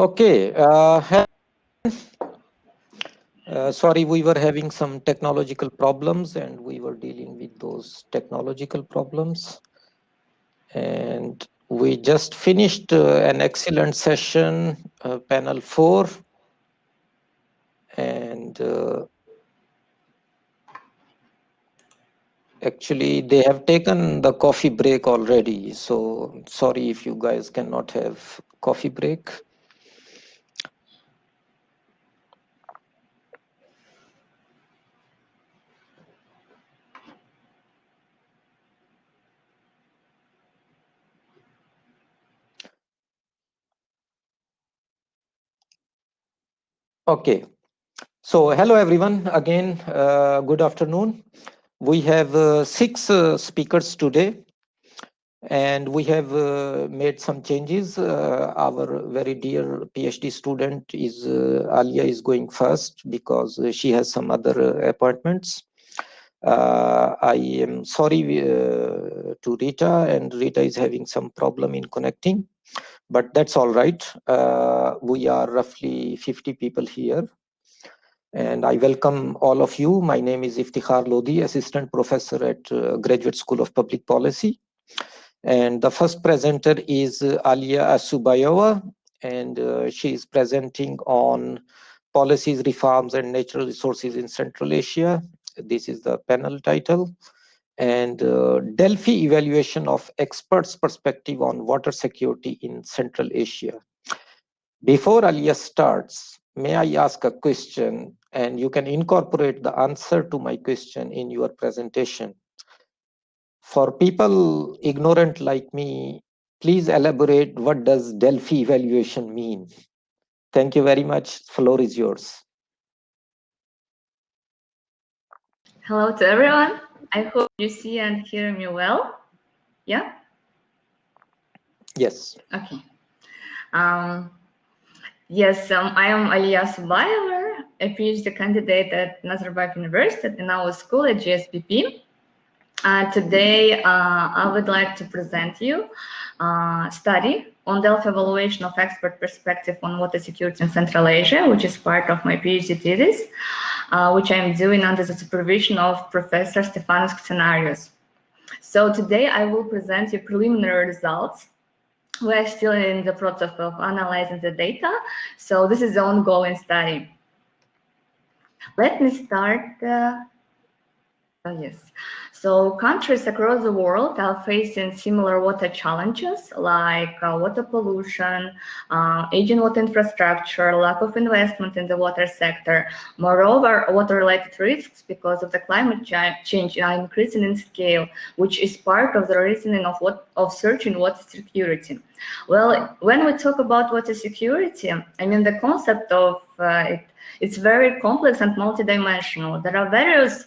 Okay. Sorry, we were having some technological problems and we were dealing with those technological problems. And we just finished an excellent session, panel 4. And actually, they have taken the coffee break already. So sorry if you guys cannot have coffee break. Okay. So hello, everyone. Again, good afternoon. We have 6 speakers today. And we have made some changes. Our very dear PhD student is Alia is going first because she has some other appointments. I am sorry to Rita, and Rita is having some problem in connecting, but that's all right. We are roughly 50 people here. And I welcome all of you. My name is Iftikhar Lodi, Assistant Professor at Graduate School of Public Policy. And the first presenter is Alia Asubayova, and she is presenting on policies, reforms, and natural resources in Central Asia. This is the panel title. And Delphi evaluation of experts' perspective on water security in Central Asia. Before Alia starts, may I ask a question, and you can incorporate the answer to my question in your presentation. For people ignorant like me, please elaborate what does Delphi evaluation mean? Thank you very much. Floor is yours. Hello to everyone. I hope you see and hear me well. Yeah? Yes. Okay. Yes, I am Alia Subayeva, a PhD candidate at Nazarbayev University in our school at GSPP. Today, I would like to present you a study on Delphi evaluation of expert perspective on water security in Central Asia, which is part of my PhD thesis, which I'm doing under the supervision of Professor Stefanos Xenarios. So today I will present you preliminary results. We're still in the process of analyzing the data, so this is the ongoing study. Let me start. Yes. So countries across the world are facing similar water challenges like water pollution, aging water infrastructure, lack of investment in the water sector. Moreover, water-related risks because of the climate change are increasing in scale, which is part of the reasoning of searching water security. Well, when we talk about water security, I mean the concept of it's very complex and multidimensional. There are various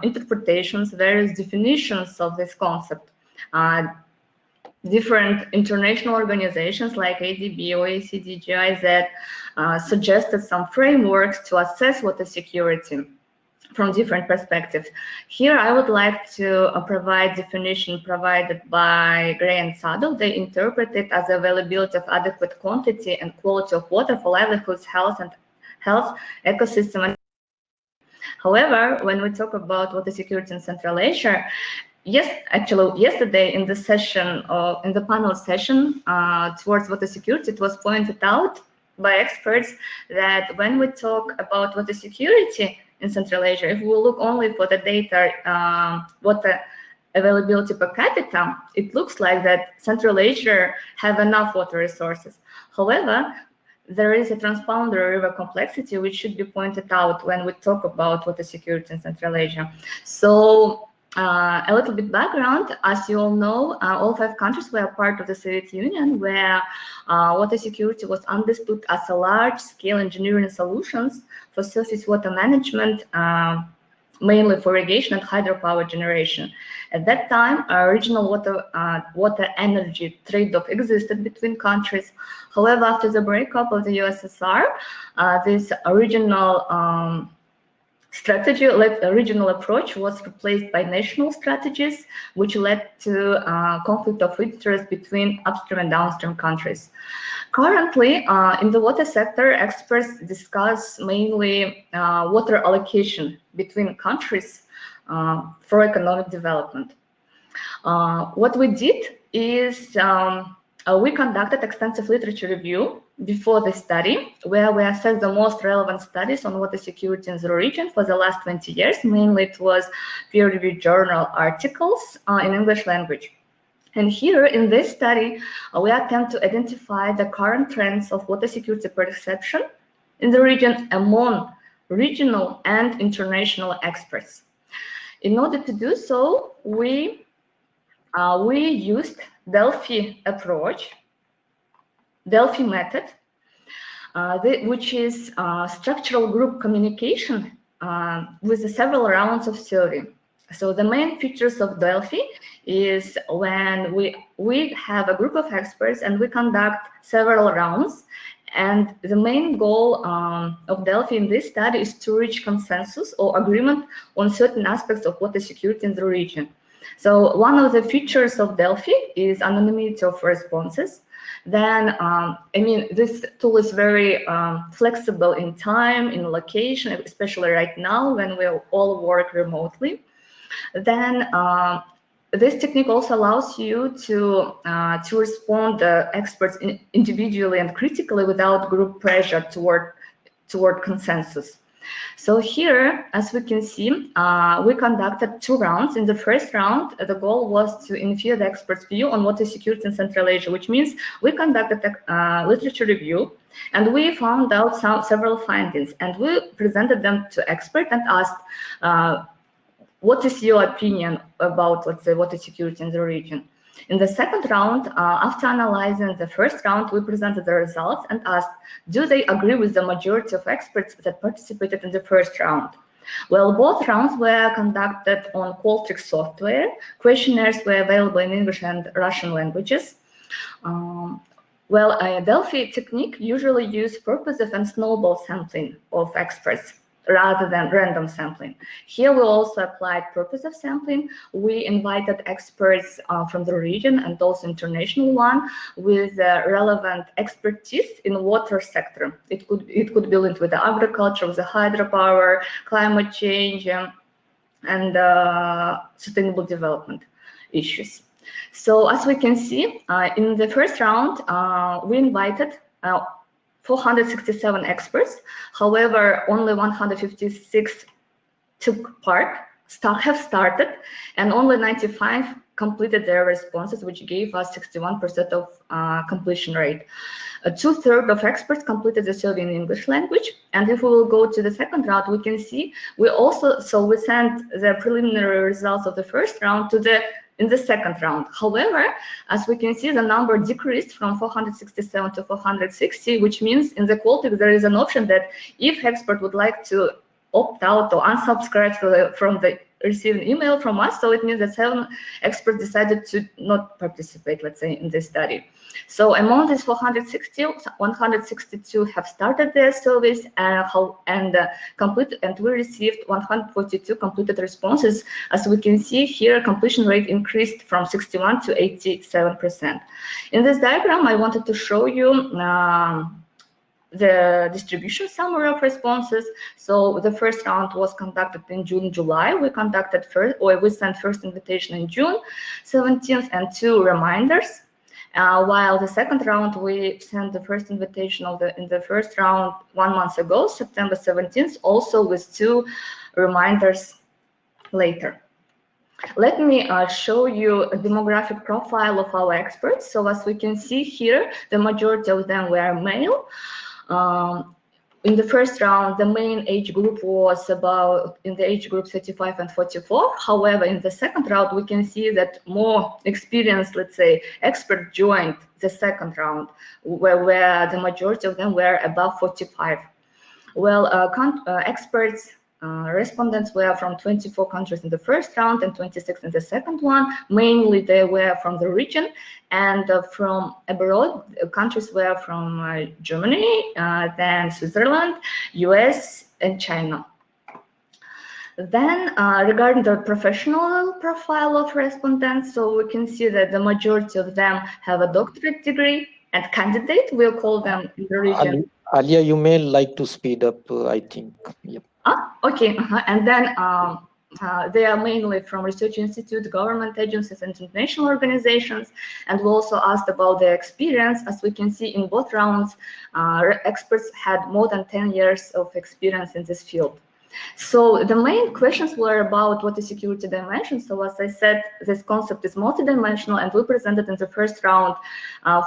interpretations, various definitions of this concept. Different international organizations like ADB, OECD, GIZ suggested some frameworks to assess water security from different perspectives. Here, I would like to provide definition provided by Gray and Saddle. They interpret it as availability of adequate quantity and quality of water for livelihoods, health, ecosystem. However, when we talk about water security in Central Asia, actually, yesterday in the session, in the panel session towards water security, it was pointed out by experts that when we talk about water security in Central Asia, if we look only for the data, water availability per capita, it looks like that Central Asia have enough water resources. However, there is a transboundary river complexity which should be pointed out when we talk about water security in Central Asia. So a little bit background, as you all know, all 5 countries were part of the Soviet Union, where water security was understood as a large-scale engineering solutions for surface water management, mainly for irrigation and hydropower generation. At that time, regional water energy trade-off existed between countries. However, after the breakup of the USSR, this original strategy-led regional approach was replaced by national strategies, which led to conflict of interest between upstream and downstream countries. Currently, in the water sector, experts discuss mainly water allocation between countries for economic development. What we did is we conducted extensive literature review before the study, where we assessed the most relevant studies on water security in the region for the last 20 years. Mainly it was peer-reviewed journal articles in English language. And here in this study, we attempt to identify the current trends of water security perception in the region among regional and international experts. In order to do so, we used Delphi approach, Delphi method, which is structural group communication with several rounds of survey. So the main features of Delphi is when we have a group of experts and we conduct several rounds. And the main goal of Delphi in this study is to reach consensus or agreement on certain aspects of water security in the region. So one of the features of Delphi is anonymity of responses. Then, I mean, this tool is very flexible in time, in location, especially right now when we all work remotely. Then this technique also allows you to respond to experts individually and critically without group pressure toward consensus. So here, as we can see, we conducted 2 rounds. In the first round, the goal was to infer the experts' view on water security in Central Asia, which means we conducted a literature review, and we found out several findings, and we presented them to experts and asked, what is your opinion about, let's say, water security in the region? In the second round, after analyzing the first round, we presented the results and asked, do they agree with the majority of experts that participated in the first round? Well, both rounds were conducted on Qualtrics software. Questionnaires were available in English and Russian languages. A Delphi technique usually uses purposive and snowball sampling of experts rather than random sampling. Here we also applied purposive sampling. We invited experts from the region and also international one with relevant expertise in water sector. It could be linked with the agriculture, with the hydropower, climate change, and sustainable development issues. So as we can see, in the first round, we invited 467 experts. However, only 156 took part, have started, and only 95 completed their responses, which gave us 61% of completion rate. 2/3 of experts completed the survey in English language. And if we will go to the second round, we can see we sent the preliminary results of the first round in the second round. However, as we can see, the number decreased from 467 to 460, which means in the Qualtrics there is an option that if expert would like to opt out or unsubscribe from the receiving email from us, so it means that 7 experts decided to not participate, let's say, in this study. So among these 460, 162 have started their surveys and we received 142 completed responses. As we can see here, completion rate increased from 61 to 87%. In this diagram, I wanted to show you the distribution summary of responses. So the first round was conducted in June, July. We sent first invitation in June 17th and 2 reminders. While the second round, we sent the first invitation in the first round 1 month ago, September 17th, also with 2 reminders later. Let me show you a demographic profile of our experts. So as we can see here, the majority of them were male. In the first round, the main age group was in the age group 35 and 44. However, in the second round, we can see that more experienced, let's say, experts joined the second round, where the majority of them were above 45. Well, respondents were from 24 countries in the first round and 26 in the second one. Mainly they were from the region, and from abroad, countries were from Germany, then Switzerland, US, and China. Then, regarding the professional profile of respondents, so we can see that the majority of them have a doctorate degree, and candidate, we'll call them in the region. Alia, you may like to speed up, I think. Yep. Okay, and then they are mainly from research institutes, government agencies, and international organizations. And we also asked about their experience. As we can see in both rounds, experts had more than 10 years of experience in this field. So the main questions were about water security dimension. So as I said, this concept is multidimensional, and we presented in the first round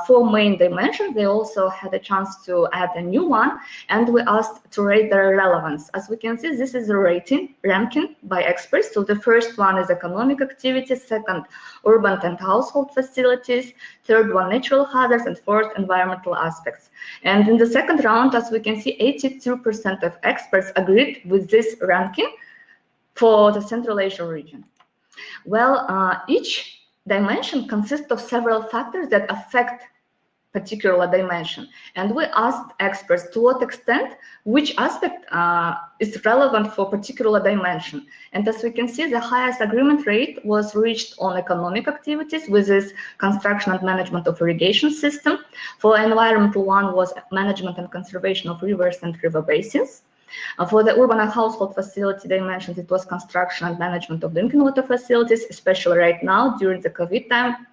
4 main dimensions. They also had a chance to add a new one, and we asked to rate their relevance. As we can see, this is a ranking by experts. So the first one is economic activity, second, urban and household facilities, third one, natural hazards, and fourth, environmental aspects. And in the second round, as we can see, 82% of experts agreed with this ranking for the Central Asia region. Well, each dimension consists of several factors that affect particular dimension. And we asked experts to what extent which aspect is relevant for particular dimension. And as we can see, the highest agreement rate was reached on economic activities, with this construction and management of irrigation system. For environmental one was management and conservation of rivers and river basins. For the urban and household facility dimensions, it was construction and management of drinking water facilities, especially right now during the COVID time.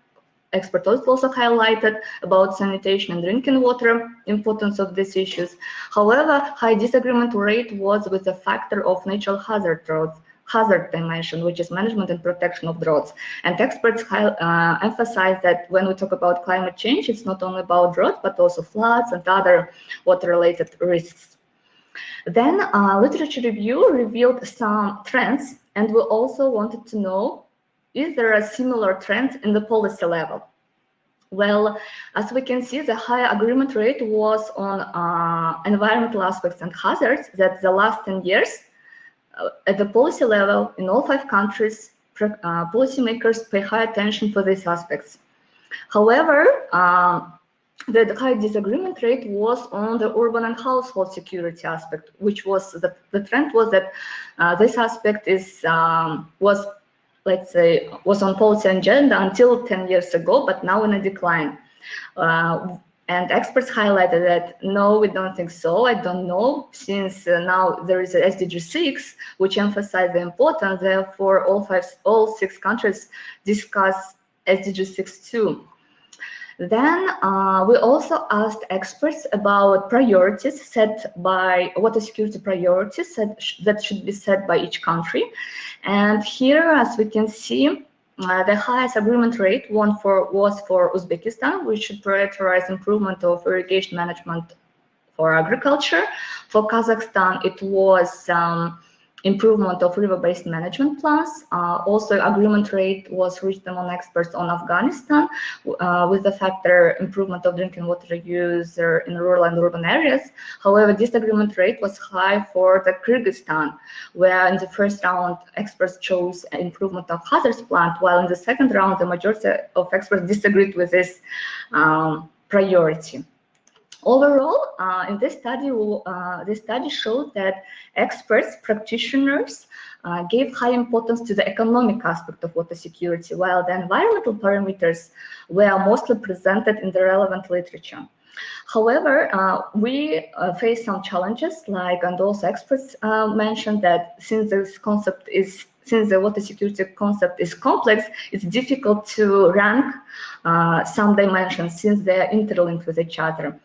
Experts also highlighted about sanitation and drinking water, importance of these issues. However, high disagreement rate was with the factor of natural hazard dimension, which is management and protection of droughts. And experts emphasize that when we talk about climate change, it's not only about drought, but also floods and other water-related risks. Then literature review revealed some trends, and we also wanted to know, is there a similar trend in the policy level? Well, as we can see, the high agreement rate was on environmental aspects and hazards, that the last 10 years, at the policy level, in all 5 countries, policymakers pay high attention for these aspects. However, the high disagreement rate was on the urban and household security aspect, which was the trend was that this aspect was, let's say, was on policy agenda until 10 years ago, but now in a decline. And experts highlighted that, no, we don't think so. I don't know, since now there is a SDG 6, which emphasizes the importance. Therefore, all 6 countries discuss SDG 6 too. Then we also asked experts about priorities set by water security priorities that should be set by each country. And here, as we can see, the highest agreement rate was for Uzbekistan, which should prioritize improvement of irrigation management for agriculture. For Kazakhstan, it was improvement of river-based management plans. Also, agreement rate was reached among experts on Afghanistan with the factor improvement of drinking water use in rural and urban areas. However, this agreement rate was high for the Kyrgyzstan, where in the first round, experts chose improvement of hazards plant, while in the second round, the majority of experts disagreed with this priority. Overall, in this study showed that experts, practitioners, gave high importance to the economic aspect of water security, while the environmental parameters were mostly presented in the relevant literature. However, we face some challenges, and also experts mentioned that since the water security concept is complex, it's difficult to rank some dimensions since they are interlinked with each other.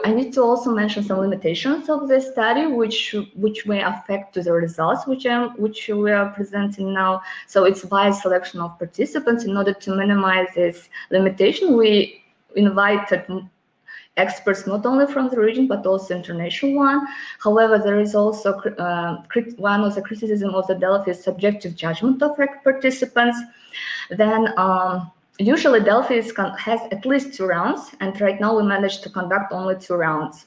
I need to also mention some limitations of the study, which may affect to the results which we are presenting now. So it's biased selection of participants. In order to minimize this limitation, we invited experts not only from the region but also international one. However, there is also one of the criticism of the Delphi is subjective judgment of participants. Then usually Delphi has at least 2 rounds, and right now we managed to conduct only 2 rounds.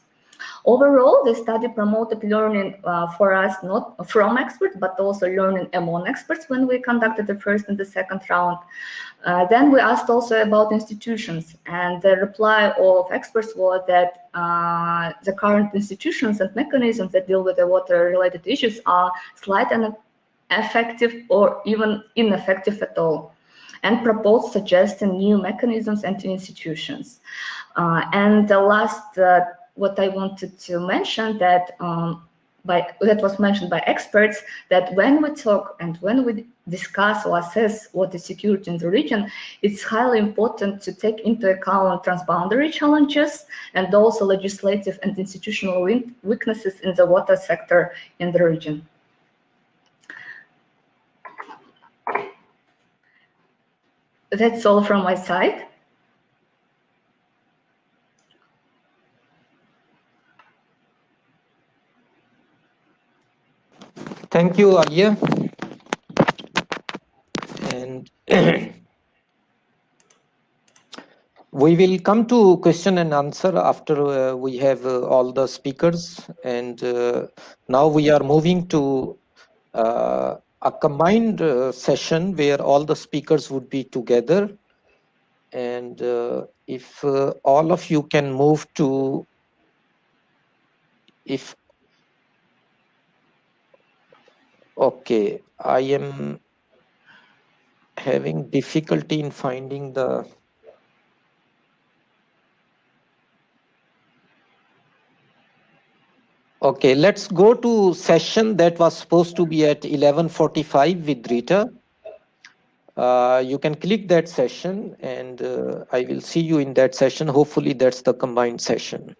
Overall, the study promoted learning for us, not from experts, but also learning among experts when we conducted the first and the second round. Then we asked also about institutions, and the reply of experts was that the current institutions and mechanisms that deal with the water-related issues are slight and effective or even ineffective at all, and propose suggesting new mechanisms and institutions. And the last, what I wanted to mention that that was mentioned by experts, that when we talk and when we discuss or assess what is security in the region, it's highly important to take into account transboundary challenges and also legislative and institutional weaknesses in the water sector in the region. That's all from my side. Thank you, Alia. And we will come to question and answer after we have all the speakers. And now we are moving to a combined session where all the speakers would be together. And if all of you can move to, if, okay, I am having difficulty in finding the, okay, let's go to session that was supposed to be at 11:45 with Rita. You can click that session and I will see you in that session. Hopefully that's the combined session.